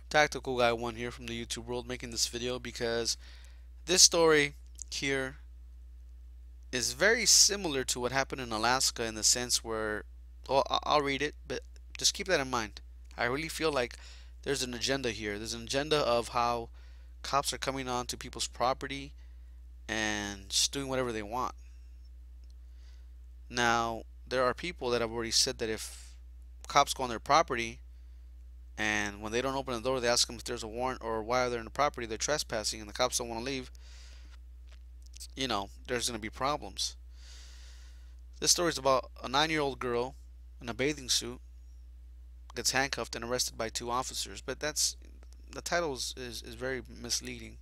Tactical Guy 1 here from the YouTube world making this video because this story here is very similar to what happened in Alaska in the sense where, well, I'll read it, but just keep that in mind. I really feel like there's an agenda here. There's an agenda of how cops are coming on to people's property and just doing whatever they want. Now, there are people that have already said that if cops go on their property and when they don't open the door, they ask them if there's a warrant or why they're in the property, they're trespassing, and the cops don't want to leave, there's going to be problems. This story is about a 9-year-old girl in a bathing suit gets handcuffed and arrested by two officers. But the title is very misleading.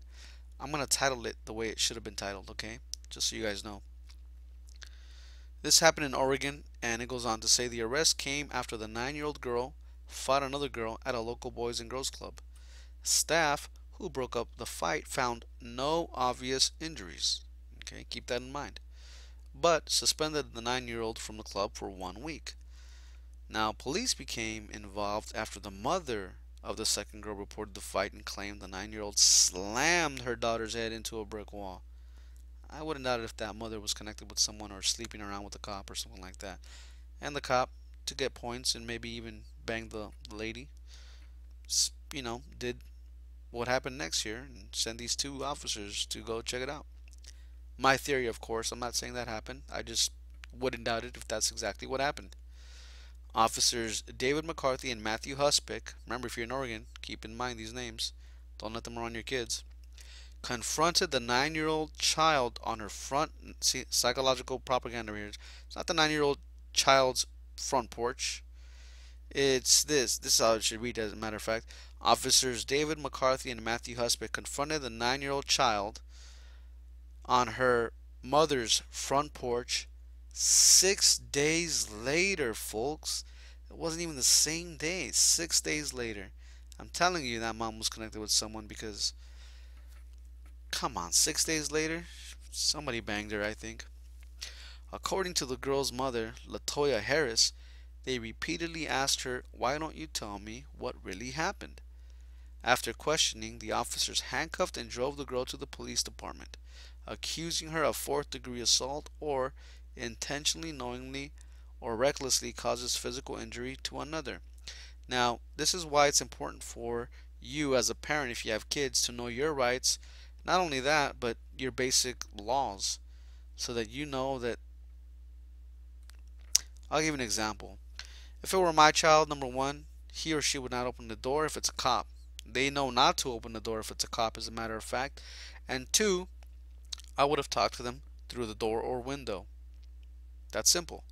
I'm going to title it the way it should have been titled, okay? Just so you guys know. This happened in Oregon, and it goes on to say the arrest came after the 9-year-old girl fought another girl at a local Boys and Girls Club. Staff who broke up the fight found no obvious injuries. Okay, keep that in mind. But suspended the 9-year-old from the club for 1 week. Now, police became involved after the mother of the second girl reported the fight and claimed the 9-year-old slammed her daughter's head into a brick wall. I wouldn't doubt it if that mother was connected with someone or sleeping around with a cop or something like that. And the cop, to get points and maybe even bang the lady, did what happened next year and send these two officers to go check it out. My theory, of course, I'm not saying that happened. I just wouldn't doubt it if that's exactly what happened. Officers David McCarthy and Matthew Huspick, remember if you're in Oregon, keep in mind these names, don't let them around your kids, confronted the 9-year-old child on her front. See, psychological propaganda here. It's not the 9-year-old child's front porch. It's this. This is how it should read, as a matter of fact. Officers David McCarthy and Matthew Huspick confronted the 9-year-old child on her mother's front porch 6 days later, folks. It wasn't even the same day. 6 days later. I'm telling you that mom was connected with someone because, come on, 6 days later? Somebody banged her, I think. According to the girl's mother, Latoya Harris, they repeatedly asked her, "Why don't you tell me what really happened?" After questioning, the officers handcuffed and drove the girl to the police department, accusing her of fourth-degree assault or intentionally, knowingly, or recklessly causes physical injury to another. Now, this is why it's important for you as a parent, if you have kids, to know your rights. Not only that, but your basic laws, so that you know that. I'll give you an example. If it were my child, number one, he or she would not open the door if it's a cop. They know not to open the door if it's a cop, as a matter of fact. And two, I would have talked to them through the door or window. That's simple.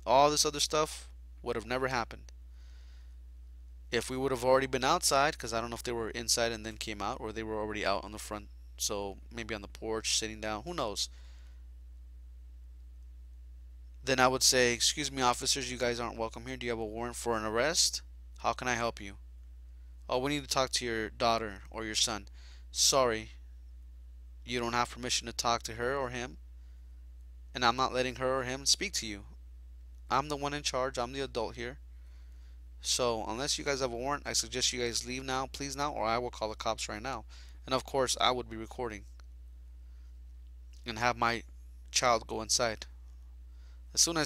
All this other stuff would have never happened. If we would have already been outside, because I don't know if they were inside and then came out, or they were already out on the front, so maybe on the porch, sitting down, who knows. Then I would say, "Excuse me, officers, you guys aren't welcome here. Do you have a warrant for an arrest? How can I help you?" "Oh, we need to talk to your daughter or your son." "Sorry, you don't have permission to talk to her or him, and I'm not letting her or him speak to you. I'm the one in charge. I'm the adult here. So unless you guys have a warrant, I suggest you guys leave now, please now, or I will call the cops right now." And of course, I would be recording and have my child go inside. As soon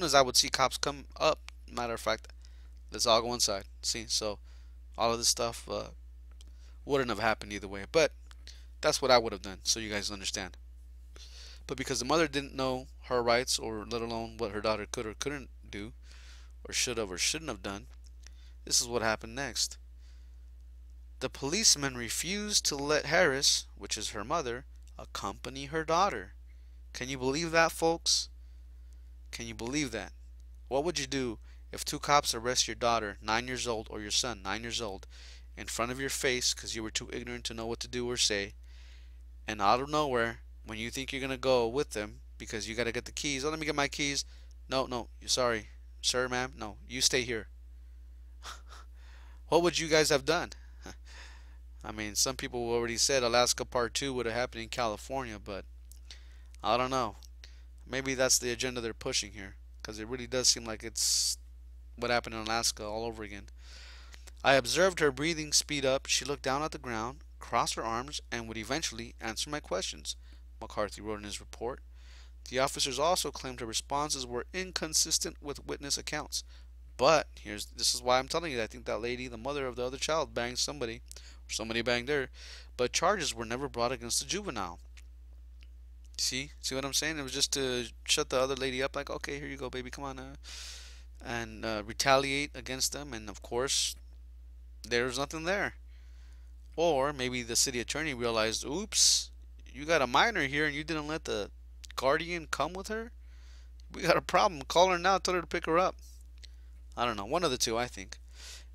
as I would see cops come up, matter of fact, let's all go inside. See, so all of this stuff wouldn't have happened either way. But that's what I would have done, so you guys understand. But because the mother didn't know her rights, or let alone what her daughter could or couldn't do, or should have or shouldn't have done, this is what happened next. The policeman refused to let Harris, which is her mother, accompany her daughter. Can you believe that, folks? Can you believe that? What would you do if two cops arrest your daughter, 9 years old, or your son, 9 years old, in front of your face because you were too ignorant to know what to do or say, and out of nowhere, when you think you're going to go with them because you got to get the keys, "Oh, let me get my keys." "No, no, sorry, sir, ma'am, no, you stay here." What would you guys have done? I mean, some people already said Alaska Part 2 would have happened in California, but I don't know. Maybe that's the agenda they're pushing here, because it really does seem like it's what happened in Alaska all over again. I observed her breathing speed up. She looked down at the ground, crossed her arms, and would eventually answer my questions, McCarthy wrote in his report. The officers also claimed her responses were inconsistent with witness accounts. But this is why I'm telling you that I think that lady, the mother of the other child, banged somebody, or somebody banged her. But charges were never brought against the juvenile. See what I'm saying? It was just to shut the other lady up, like, okay, here you go, baby, come on, and retaliate against them. And of course, there was nothing there. Or maybe the city attorney realized, oops, you got a minor here and you didn't let the guardian come with her. We got a problem. Call her now. Tell her to pick her up. I don't know. One of the two, I think.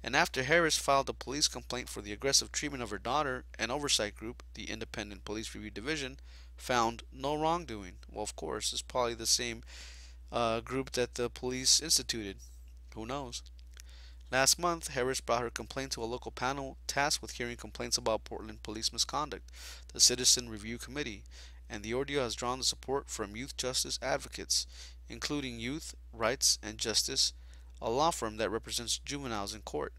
And after Harris filed a police complaint for the aggressive treatment of her daughter, an oversight group, the Independent Police Review Division, found no wrongdoing. Well, of course, it's probably the same group that the police instituted. Who knows? Last month, Harris brought her complaint to a local panel tasked with hearing complaints about Portland police misconduct, the Citizen Review Committee, and the ordeal has drawn the support from youth justice advocates, including Youth Rights and Justice, a law firm that represents juveniles in court.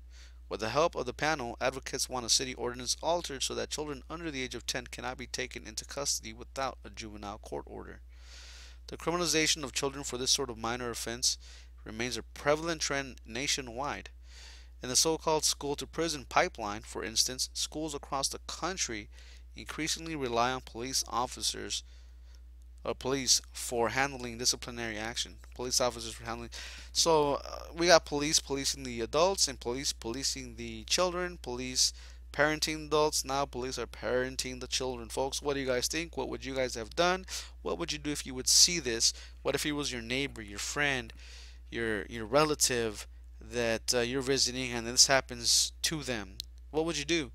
With the help of the panel, advocates want a city ordinance altered so that children under the age of 10 cannot be taken into custody without a juvenile court order. The criminalization of children for this sort of minor offense remains a prevalent trend nationwide. In the so-called school-to-prison pipeline, for instance, schools across the country increasingly rely on police for handling disciplinary action. Police officers for handling. So we got police policing the adults and police policing the children. Police parenting adults. Now police are parenting the children. Folks, what do you guys think? What would you guys have done? What would you do if you would see this? What if it was your neighbor, your friend, your relative that you're visiting and this happens to them? What would you do?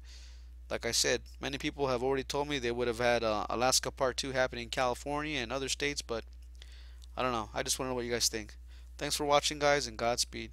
Like I said, many people have already told me they would have had Alaska Part 2 happening in California and other states, but I don't know. I just want to know what you guys think. Thanks for watching, guys, and Godspeed.